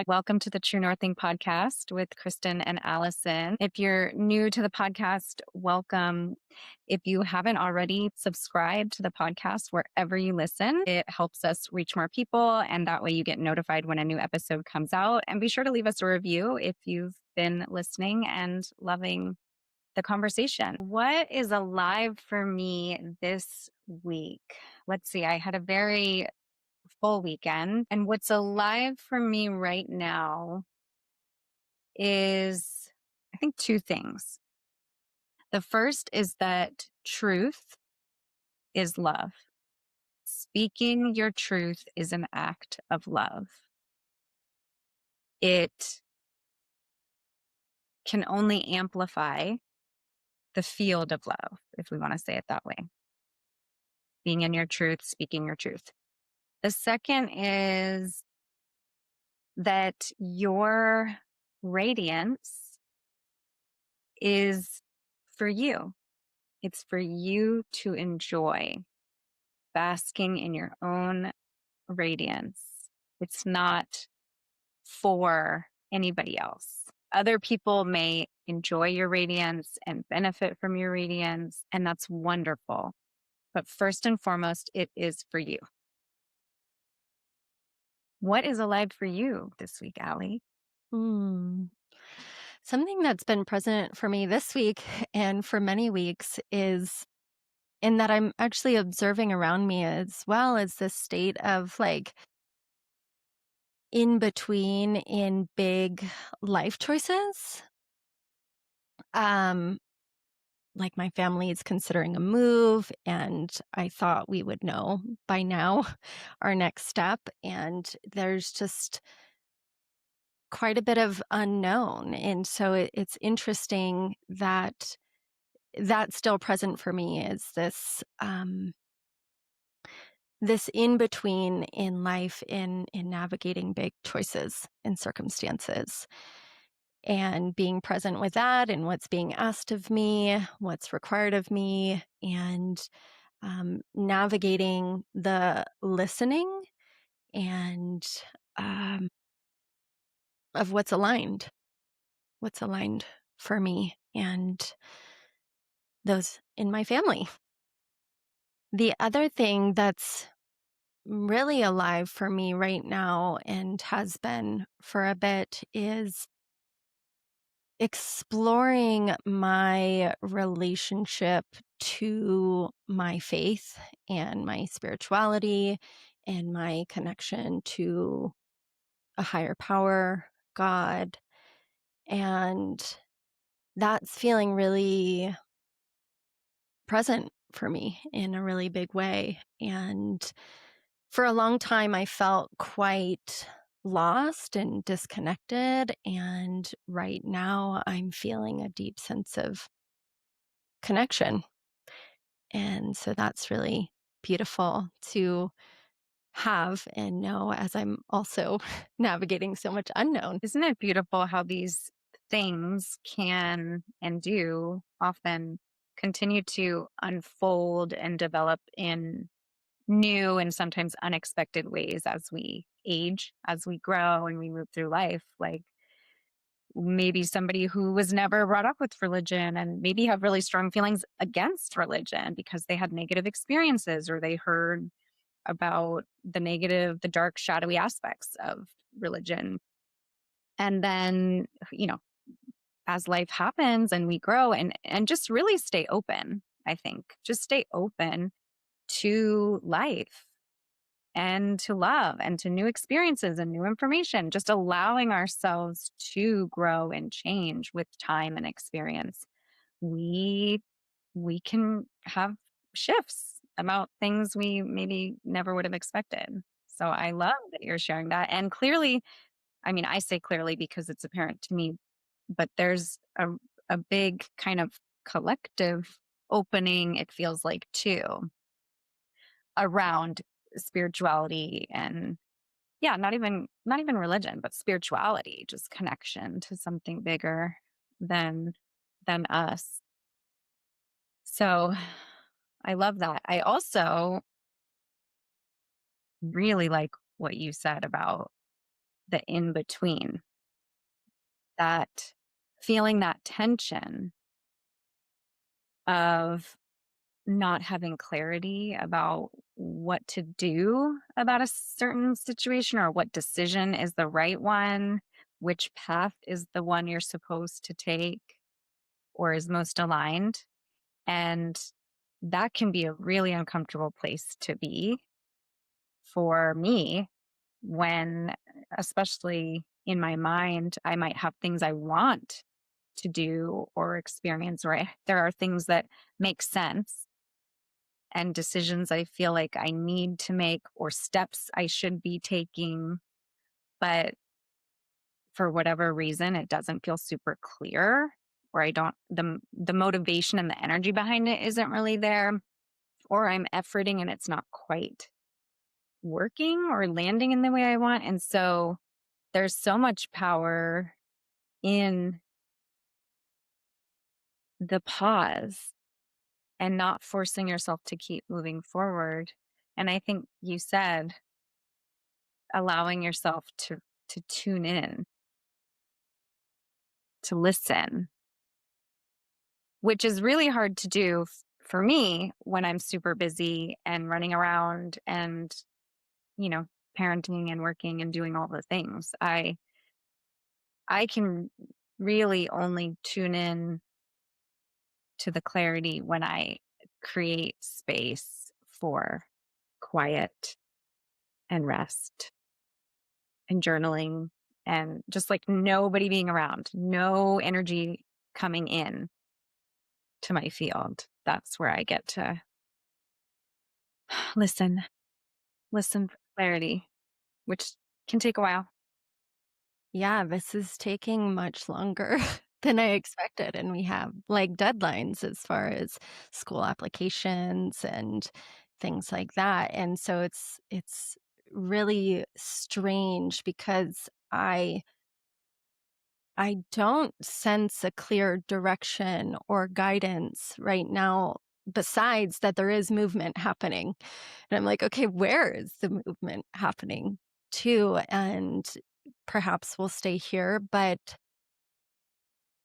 Welcome to the True Northing podcast with Kristen and Allison. If you're new to the podcast, welcome. If you haven't already, subscribe to the podcast wherever you listen. It helps us reach more people, and that way you get notified when a new episode comes out. And be sure to leave us a review if you've been listening and loving the conversation. What is alive for me this week? Let's see. I had a very full weekend. And what's alive for me right now is, I think, two things. The first is that truth is love. Speaking your truth is an act of love. It can only amplify the field of love, if we want to say it that way. Being in your truth, speaking your truth. The second is that your radiance is for you. It's for you to enjoy basking in your own radiance. It's not for anybody else. Other people may enjoy your radiance and benefit from your radiance, and that's wonderful. But first and foremost, it is for you. What is alive for you this week, Allie? Something that's been present for me this week and for many weeks is in that I'm actually observing around me as well as this state of in between in big life choices. Um, like my family is considering a move, and I thought we would know by now our next step. And there's just quite a bit of unknown. And so it's interesting that that's still present for me is this in between in life in navigating big choices and circumstances and being present with that and what's being asked of me, what's required of me, and navigating the listening and um, of what's aligned for me and those in my family. The other thing that's really alive for me right now and has been for a bit is exploring my relationship to my faith and my spirituality and my connection to a higher power, God. And that's feeling really present for me in a really big way. And for a long time, I felt quite lost and disconnected. And right now, I'm feeling a deep sense of connection. And so that's really beautiful to have and know as I'm also navigating so much unknown. Isn't it beautiful how these things can and do often continue to unfold and develop in new and sometimes unexpected ways as we age, as we grow and we move through life? Like maybe somebody who was never brought up with religion and maybe have really strong feelings against religion because they had negative experiences or they heard about the negative, the dark, shadowy aspects of religion. And then, as life happens and we grow and just really stay open, I think. Just stay open to life and to love and to new experiences and new information, just allowing ourselves to grow and change with time and experience. We we can have shifts about things we maybe never would have expected. So I love that you're sharing that. And clearly, I mean, I say clearly because it's apparent to me, but there's a big kind of collective opening, it feels like, too, around spirituality and yeah, not even religion, but spirituality, just connection to something bigger than than us. So I love that. I also really like what you said about the in between, that feeling that tension of not having clarity about what to do about a certain situation or what decision is the right one, which path is the one you're supposed to take or is most aligned. And that can be a really uncomfortable place to be for me when, especially in my mind, I might have things I want to do or experience, or there are things that make sense and decisions I feel like I need to make or steps I should be taking. But for whatever reason, it doesn't feel super clear, or I don't, the motivation and the energy behind it isn't really there, or I'm efforting and it's not quite working or landing in the way I want. And so there's so much power in the pause and not forcing yourself to keep moving forward. And I think you said allowing yourself to tune in, to listen, which is really hard to do for me when I'm super busy and running around and, you know, parenting and working and doing all the things. I can really only tune in to the clarity when I create space for quiet and rest and journaling and just like nobody being around, no energy coming in to my field. That's where I get to listen, listen for clarity, which can take a while. Yeah, this is taking much longer than I expected, and we have, like, deadlines as far as school applications and things like that, and so it's really strange because I don't sense a clear direction or guidance right now besides that there is movement happening. And I'm like, "Okay, where is the movement happening to?" And perhaps we'll stay here, but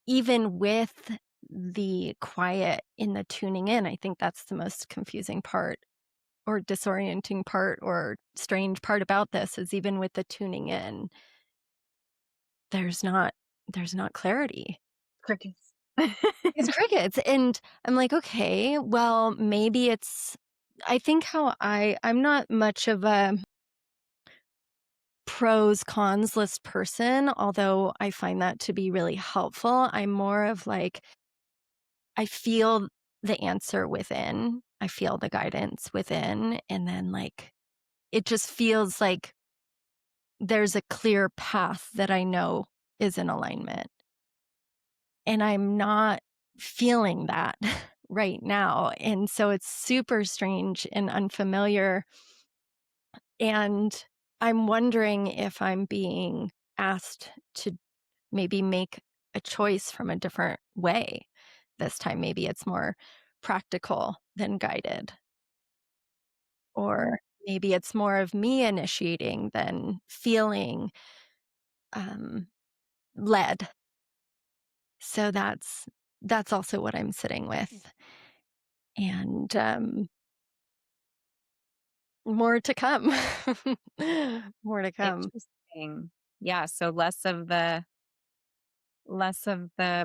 even with the quiet in the tuning in, I think that's the most confusing part or disorienting part or strange part about this is even with the tuning in, there's not there's not clarity. Crickets. It's crickets, and I'm like, "Okay, well, maybe it's." I think how I'm not much of a pros, cons list person, although I find that to be really helpful. I'm more of like, I feel the answer within, I feel the guidance within, and then, like, it just feels like there's a clear path that I know is in alignment, and I'm not feeling that right now, and so it's super strange and unfamiliar, and I'm wondering if I'm being asked to maybe make a choice from a different way this time. Maybe it's more practical than guided, Mm, or maybe it's more of me initiating than feeling um, led. So that's also what I'm sitting with, and more to come. More to come. interesting. Yeah, so less of the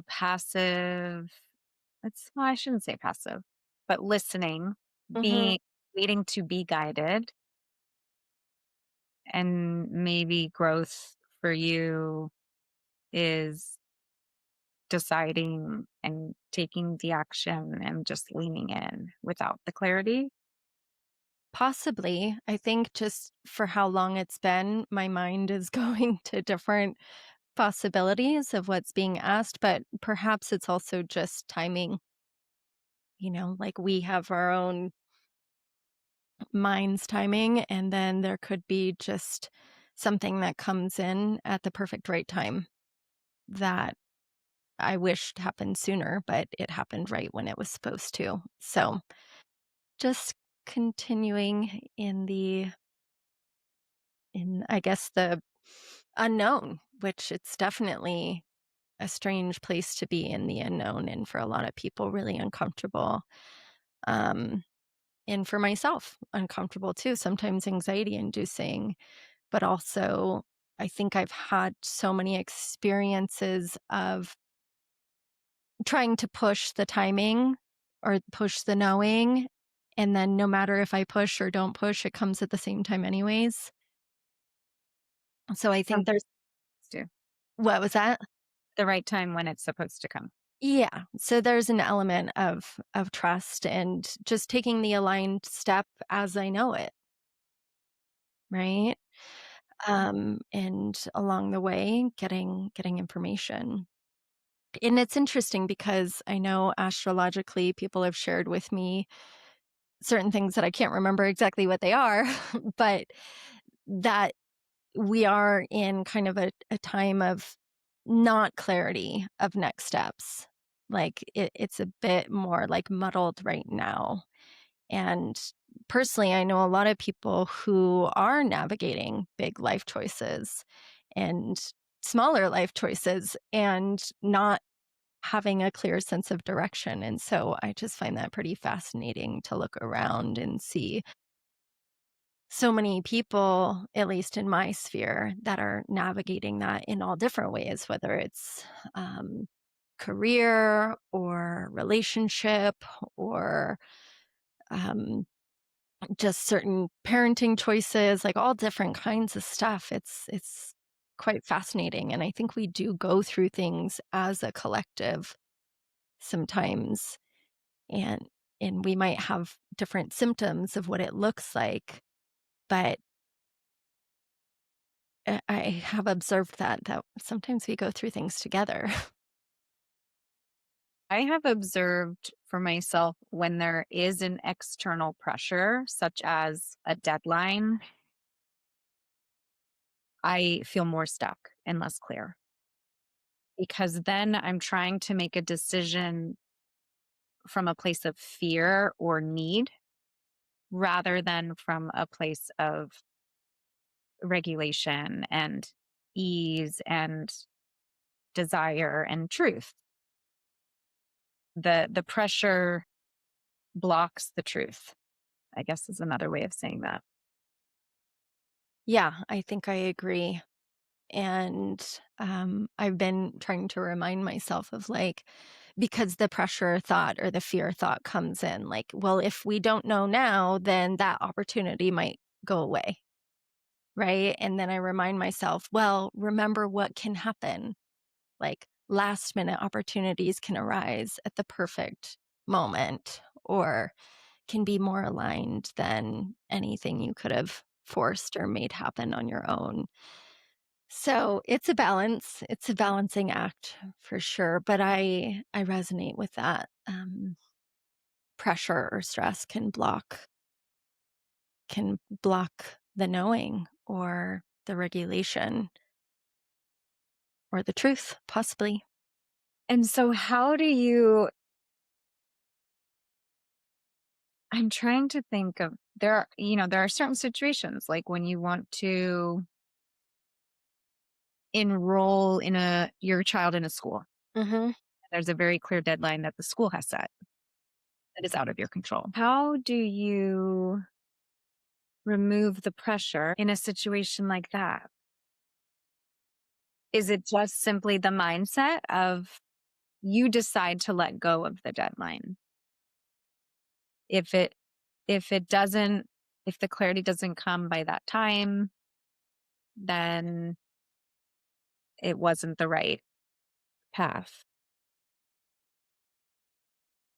passive. It's well, I shouldn't say passive, but listening, Hmm. being waiting to be guided, and maybe growth for you is deciding and taking the action and just leaning in without the clarity. Possibly. I think just for how long it's been, my mind is going to different possibilities of what's being asked, but perhaps it's also just timing. Like we have our own mind's timing, and then there could be just something that comes in at the perfect right time that I wished happened sooner, but it happened right when it was supposed to. So just continuing in I guess, the unknown, which it's definitely a strange place to be in the unknown, and for a lot of people, really uncomfortable. Um, and for myself, uncomfortable too, sometimes anxiety inducing, but also I think I've had so many experiences of trying to push the timing or push the knowing, and then no matter if I push or don't push, it comes at the same time anyways. So I think Comes there's to what was that? the right time when it's supposed to come. Yeah. So there's an element of trust and just taking the aligned step as I know it, right? And along the way, getting information. And it's interesting because I know astrologically people have shared with me certain things that I can't remember exactly what they are, but that we are in kind of a time of not clarity of next steps. Like it's a bit more like muddled right now. And personally, I know a lot of people who are navigating big life choices and smaller life choices and not having a clear sense of direction. And so I just find that pretty fascinating to look around and see so many people, at least in my sphere, that are navigating that in all different ways, whether it's um, career or relationship or um, just certain parenting choices, like all different kinds of stuff. It's quite fascinating, and I think we do go through things as a collective sometimes, and we might have different symptoms of what it looks like, but I have observed that sometimes we go through things together. I have observed for myself when there is an external pressure, such as a deadline, I feel more stuck and less clear because then I'm trying to make a decision from a place of fear or need rather than from a place of regulation and ease and desire and truth. The pressure blocks the truth, I guess is another way of saying that. Yeah, I think I agree. And I've been trying to remind myself of like, because the pressure thought or the fear thought comes in, like, well, if we don't know now, then that opportunity might go away. Right. And then I remind myself, well, remember what can happen. Like last minute opportunities can arise at the perfect moment or can be more aligned than anything you could have forced or made happen on your own. So it's a balance. It's a balancing act for sure. But I resonate with that. Pressure or stress can block the knowing or the regulation or the truth, possibly. And so how do you I'm trying to think of there are certain situations like when you want to enroll in a your child in a school. Hmm. There's a very clear deadline that the school has set that is out of your control. How do you remove the pressure in a situation like that? Is it just simply the mindset of you decide to let go of the deadline? If it if it doesn't if the clarity doesn't come by that time, then it wasn't the right path.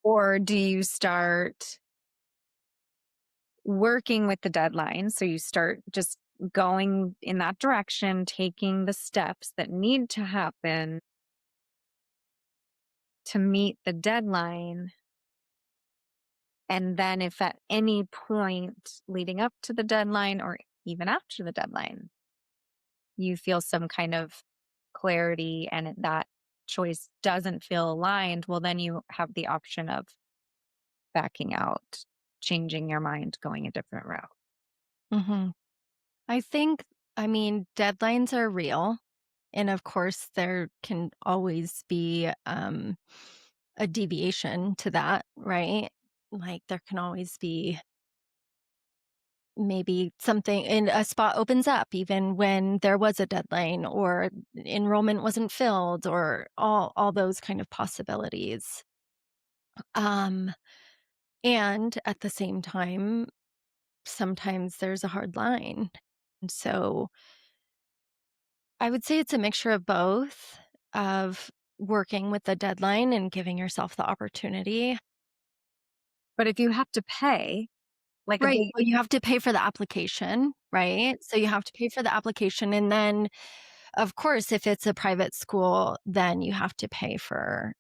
Or do you start working with the deadline? So you start just going in that direction, taking the steps that need to happen to meet the deadline. And then, if at any point leading up to the deadline or even after the deadline, you feel some kind of clarity and that choice doesn't feel aligned, well, then you have the option of backing out, changing your mind, going a different route. Hmm. I think I mean, deadlines are real. And of course, there can always be a deviation to that, right? Like there can always be maybe something and a spot opens up even when there was a deadline or enrollment wasn't filled or all those kind of possibilities. Um and at the same time, sometimes there's a hard line. And so I would say it's a mixture of both, of working with the deadline and giving yourself the opportunity. But if you have to pay, like a Right, big well, you have to pay for the application, right? So you have to pay for the application, and then, of course, if it's a private school, then you have to pay for,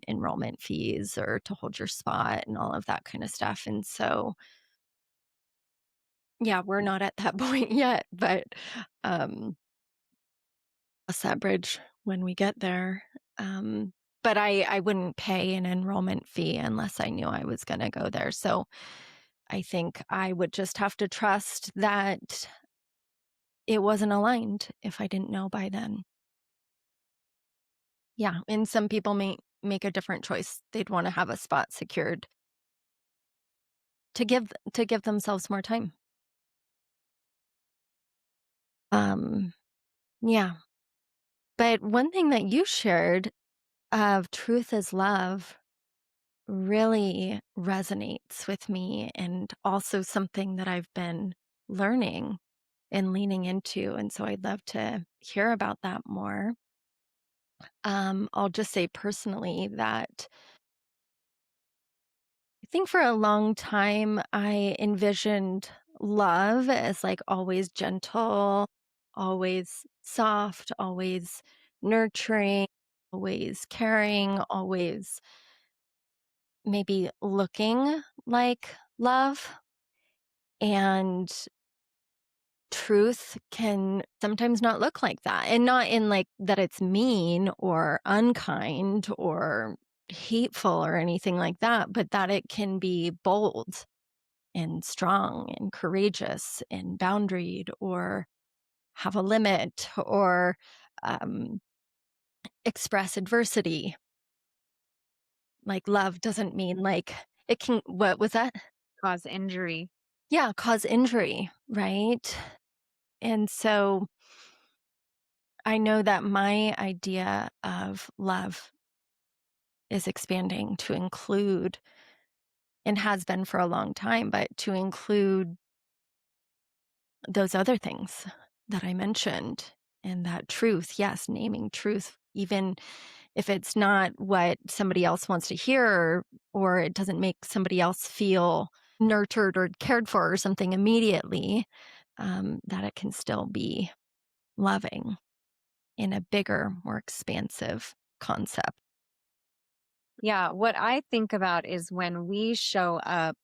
enrollment fees or to hold your spot and all of that kinda stuff, and so, yeah, we're not at that point yet, but, um cross that bridge when we get there. But I wouldn't pay an enrollment fee unless I knew I was gonna go there. So I think I would just have to trust that it wasn't aligned if I didn't know by then. Yeah, and some people may make a different choice. They'd wanna have a spot secured to give themselves more time. Um, yeah. But one thing that you shared of truth is love really resonates with me and also something that I've been learning and leaning into. And so I'd love to hear about that more. I'll just say personally that I think for a long time I envisioned love as like always gentle, always soft, always nurturing, always caring, always maybe looking like love. And truth can sometimes not look like that. And not in like that it's mean or unkind or hateful or anything like that, but that it can be bold and strong and courageous and boundaried or have a limit or um, express adversity. Like love doesn't mean like it can, what was that? cause injury. Yeah, cause injury, right? And so I know that my idea of love is expanding to include, and has been for a long time, but to include those other things that I mentioned and that truth. Yes, naming truth, even if it's not what somebody else wants to hear or it doesn't make somebody else feel nurtured or cared for or something immediately, that it can still be loving in a bigger, more expansive concept. Yeah, what I think about is when we show up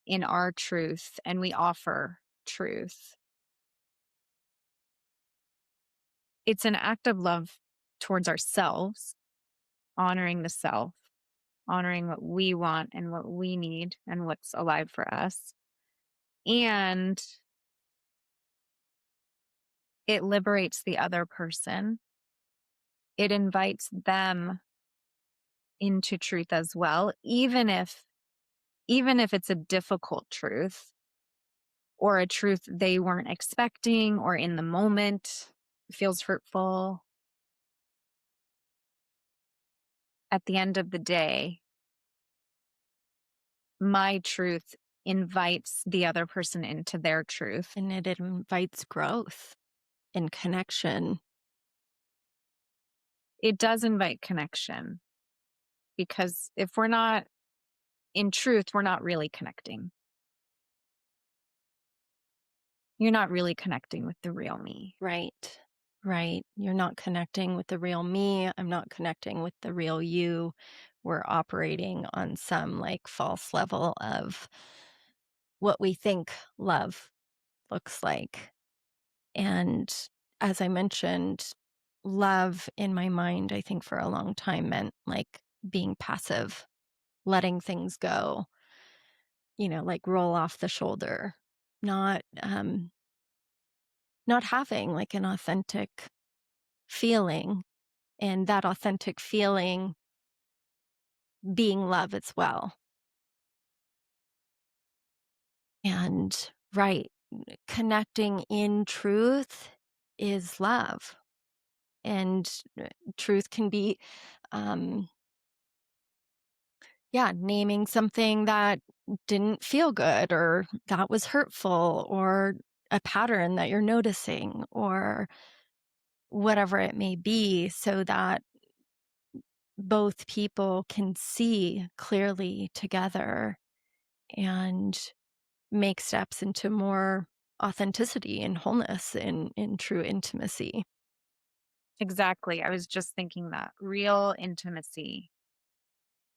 in our truth and we offer truth, it's an act of love towards ourselves, honoring the self, honoring what we want and what we need and what's alive for us. And it liberates the other person. It invites them into truth as well, even if it's a difficult truth or a truth they weren't expecting or in the moment feels hurtful. At the end of the day, my truth invites the other person into their truth. And it invites growth and connection. It does invite connection because if we're not in truth, we're not really connecting. You're not really connecting with the real me. Right. Right. You're not connecting with the real me. I'm not connecting with the real you. We're operating on some like false level of what we think love looks like. And as I mentioned, love in my mind, I think for a long time meant like being passive, letting things go, like roll off the shoulder, not not having like an authentic feeling, and that authentic feeling being love as well. And right, connecting in truth is love. And truth can be, um, yeah, naming something that didn't feel good or that was hurtful or a pattern that you're noticing or whatever it may be, so that both people can see clearly together and make steps into more authenticity and wholeness in true intimacy. Exactly. I was just thinking that real intimacy,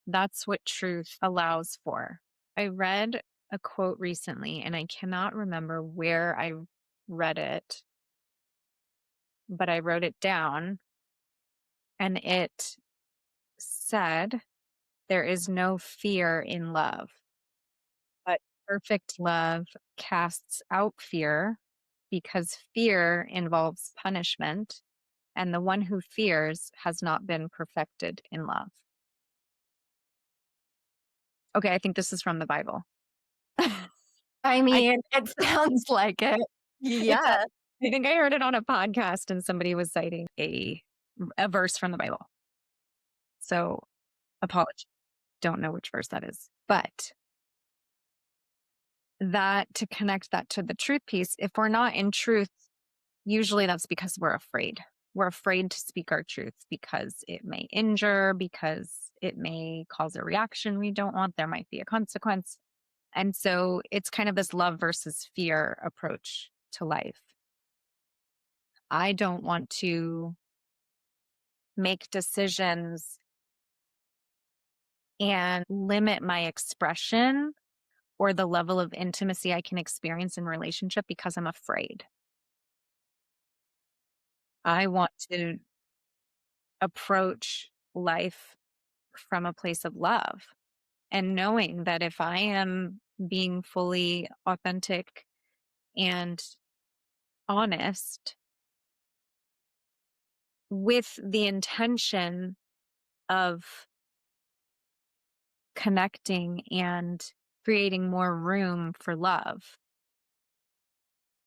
that's what truth allows for. I read a quote recently and I cannot remember where I read it, but I wrote it down and it said, "There is no fear in love, but perfect love casts out fear because fear involves punishment, and the one who fears has not been perfected in love." Okay, I think this is from the Bible. I I mean, it sounds like it. it's a Yeah. I think I heard it on a podcast and somebody was citing a verse from the Bible. So, apology. Don't know which verse that is. But that to connect that to the truth piece, if we're not in truth, usually that's because we're afraid. We're afraid to speak our truth because it may injure, because it may cause a reaction we don't want. There might be a consequence. And so it's kind of this love versus fear approach to life. I don't want to make decisions and limit my expression or the level of intimacy I can experience in relationship because I'm afraid. I want to approach life from a place of love and knowing that if I am being fully authentic and honest with the intention of connecting and creating more room for love,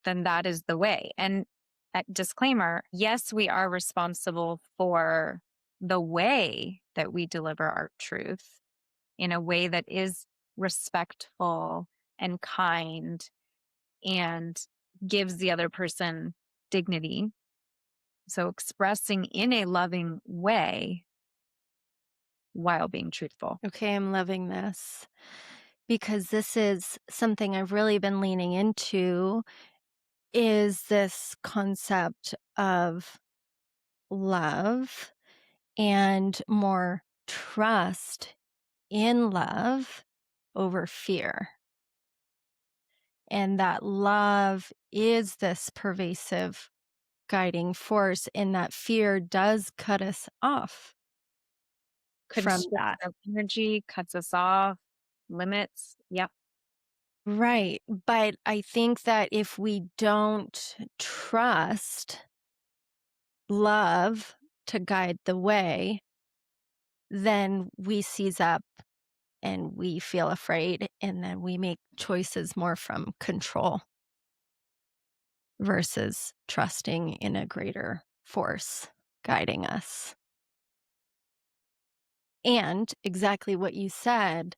then that is the way. And disclaimer, yes, we are responsible for the way that we deliver our truth in a way that is respectful and kind and gives the other person dignity. So expressing in a loving way while being truthful. Okay, I'm loving this because this is something I've really been leaning into, is this concept of love and more trust in love over fear. And that love is this pervasive guiding force, and that fear does cut us off from Constricts that. our energy, cuts us off, limits. Yep. Right. But I think that if we don't trust love to guide the way, then we seize up and we feel afraid, and then we make choices more from control versus trusting in a greater force guiding us. And exactly what you said,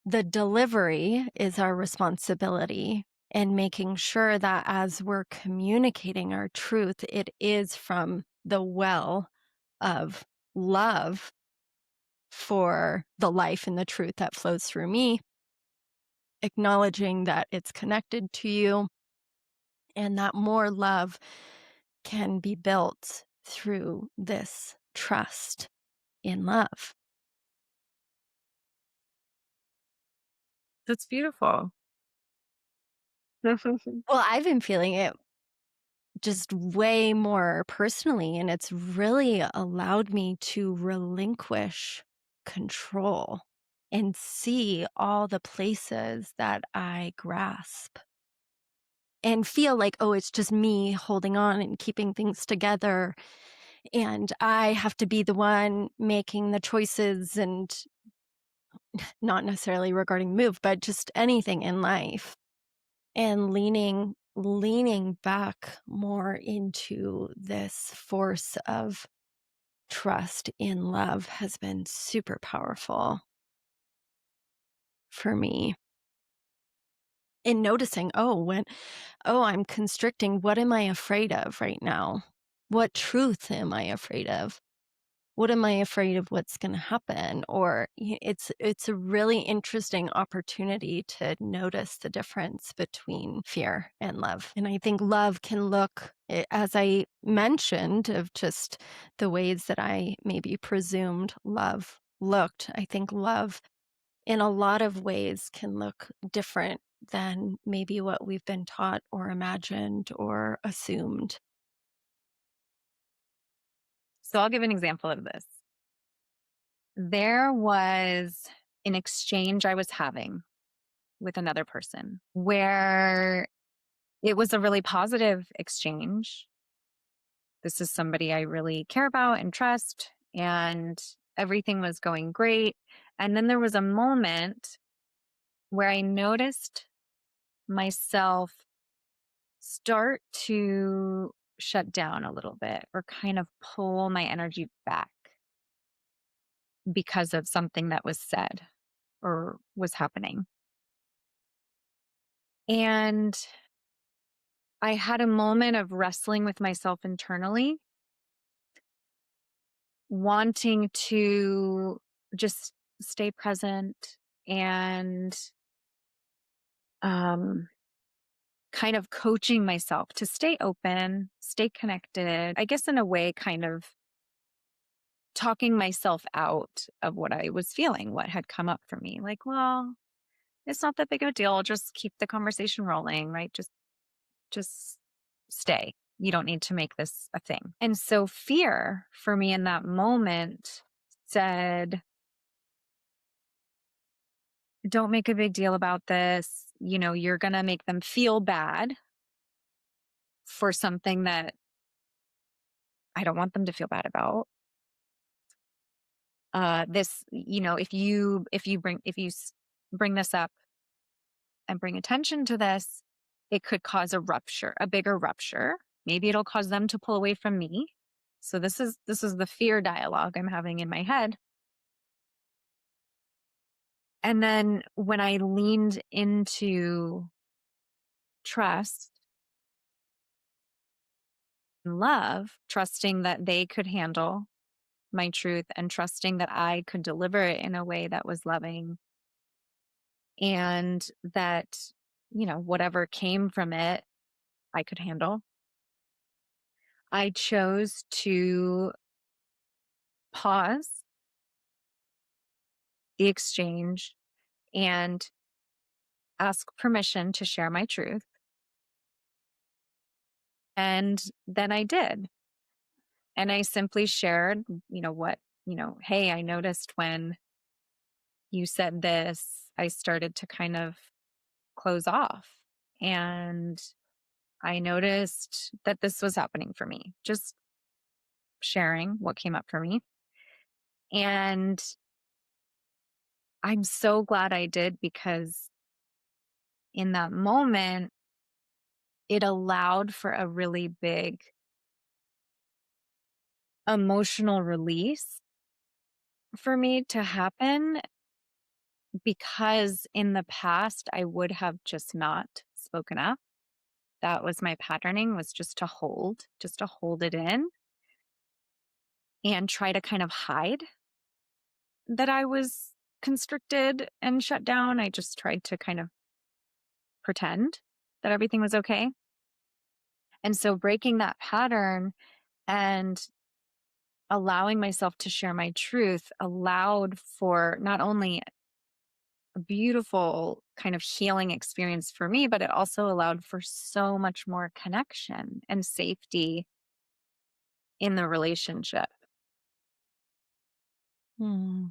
the delivery is our responsibility, and making sure that as we're communicating our truth, it is from the well of love for the life and the truth that flows through me, acknowledging that it's connected to you and that more love can be built through this trust in love. That's beautiful. Well, I've been feeling it just way more personally, and it's really allowed me to relinquish control and see all the places that I grasp and feel like, oh, it's just me holding on and keeping things together. And I have to be the one making the choices, and not necessarily regarding move, but just anything in life. And leaning back more into this force of trust in love has been super powerful for me. In noticing, I'm constricting, what am I afraid of right now? What truth am I afraid of? What am I afraid of what's gonna happen? Or it's a really interesting opportunity to notice the difference between fear and love. And I think love can look, as I mentioned, of just the ways that I maybe presumed love looked. I think love in a lot of ways can look different than maybe what we've been taught or imagined or assumed. So I'll give an example of this. There was an exchange I was having with another person where it was a really positive exchange. This is somebody I really care about and trust, and everything was going great. And then there was a moment where I noticed myself start to shut down a little bit or kind of pull my energy back because of something that was said or was happening. And I had a moment of wrestling with myself internally, wanting to just stay present and um, kind of coaching myself to stay open, stay connected. I guess, in a way, kind of talking myself out of what I was feeling, what had come up for me. Like, well, it's not that big of a deal. Just keep the conversation rolling, right? Just stay. You don't need to make this a thing. And so fear for me in that moment said, don't make a big deal about this. You're going to make them feel bad for something that I don't want them to feel bad about. If you bring this up and bring attention to this, it could cause a rupture, a bigger rupture. Maybe it'll cause them to pull away from me. So this is the fear dialogue I'm having in my head. And then when I leaned into trust and love, trusting that they could handle my truth and trusting that I could deliver it in a way that was loving, and that, whatever came from it, I could handle. I chose to pause the exchange and ask permission to share my truth. And then I did. And I simply shared, hey, I noticed when you said this, I started to kind of close off. And I noticed that this was happening for me, just sharing what came up for me. And I'm so glad I did, because in that moment, it allowed for a really big emotional release for me to happen, because in the past, I would have just not spoken up. That was my patterning, was just to hold it in and try to kind of hide that I was constricted and shut down. I just tried to kind of pretend that everything was okay. And so breaking that pattern and allowing myself to share my truth allowed for not only a beautiful kind of healing experience for me, but it also allowed for so much more connection and safety in the relationship. Hmm.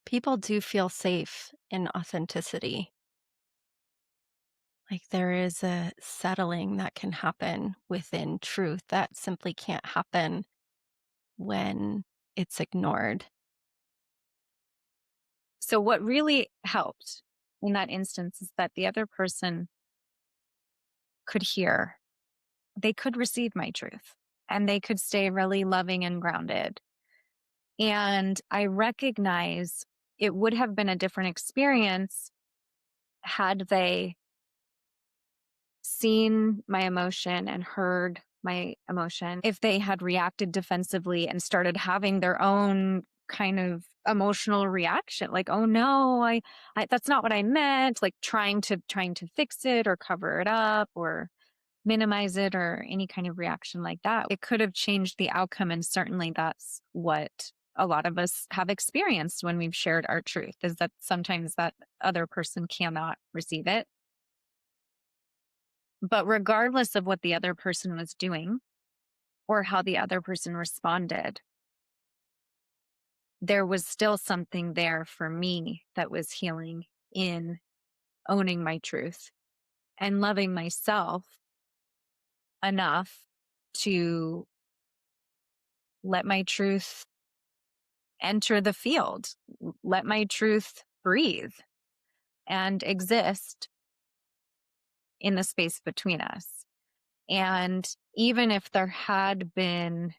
People do feel safe in authenticity. Like there is a settling that can happen within truth that simply can't happen when it's ignored. So, what really helped in that instance is that the other person could hear, they could receive my truth, and they could stay really loving and grounded. And I recognize it would have been a different experience had they seen my emotion and heard my emotion. If they had reacted defensively and started having their own kind of emotional reaction, like, oh no, I that's not what I meant, like trying to fix it or cover it up or minimize it or any kind of reaction like that, it could have changed the outcome. And certainly that's what a lot of us have experienced when we've shared our truth, is that sometimes that other person cannot receive it. But regardless of what the other person was doing or how the other person responded, there was still something there for me that was healing in owning my truth and loving myself enough to let my truth enter the field, let my truth breathe and exist in the space between us. And even if there had been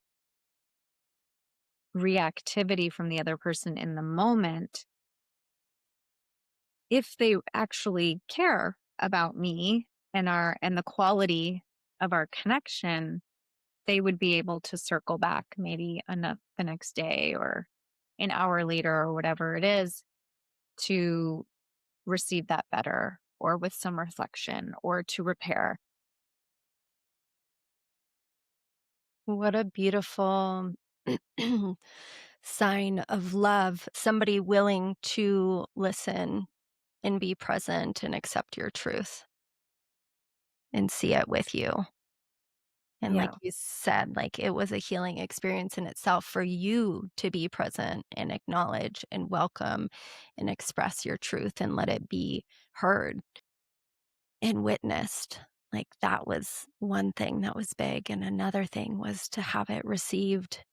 reactivity from the other person in the moment, if they actually care about me and the quality of our connection, they would be able to circle back maybe the next day or an hour later or whatever it is to receive that better or with some reflection or to repair. What a beautiful sign of love. Somebody willing to listen and be present and accept your truth and see it with you. And like Yeah. you said, like it was a healing experience in itself for you to be present and acknowledge and welcome and express your truth and let it be heard and witnessed. Like that was one thing that was big. And another thing was to have it received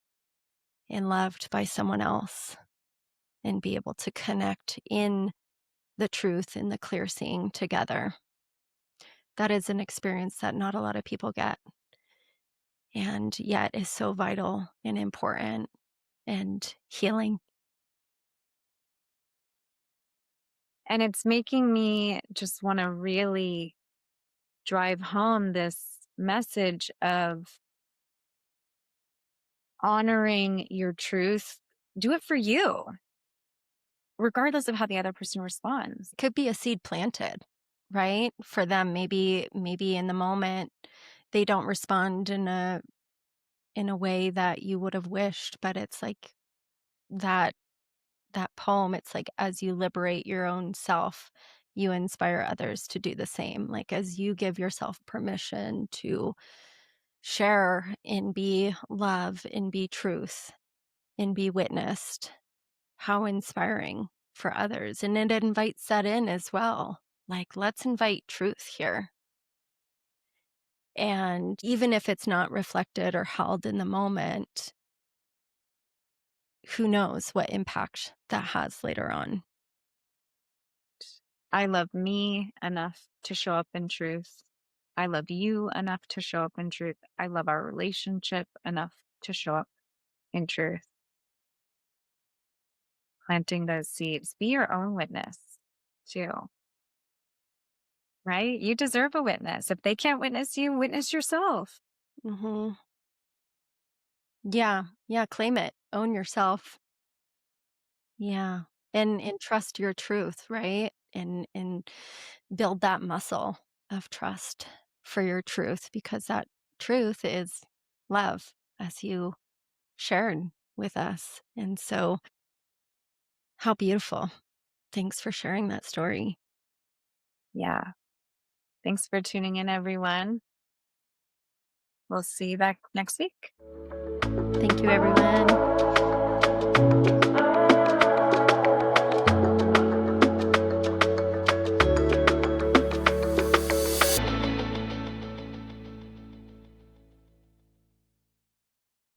and loved by someone else and be able to connect in the truth and the clear seeing together. That is an experience that not a lot of people get, and yet is so vital and important and healing. And it's making me just want to really drive home this message of honoring your truth. Do it for you, regardless of how the other person responds. Could be a seed planted, right? For them, maybe in the moment they don't respond in a way that you would have wished, but it's like that that poem, it's like as you liberate your own self, you inspire others to do the same. Like as you give yourself permission to share and be love and be truth and be witnessed, how inspiring for others. And it invites that in as well. Like, let's invite truth here. And even if it's not reflected or held in the moment, who knows what impact that has later on. I love me enough to show up in truth. I love you enough to show up in truth. I love our relationship enough to show up in truth. Planting those seeds. Be your own witness too, right? You deserve a witness. If they can't witness you, witness yourself. Hmm. Yeah. Yeah. Claim it. Own yourself. Yeah. And trust your truth, right? And build that muscle of trust for your truth because that truth is love as you shared with us. And so how beautiful. Thanks for sharing that story. Yeah. Thanks for tuning in, everyone. We'll see you back next week. Thank you everyone.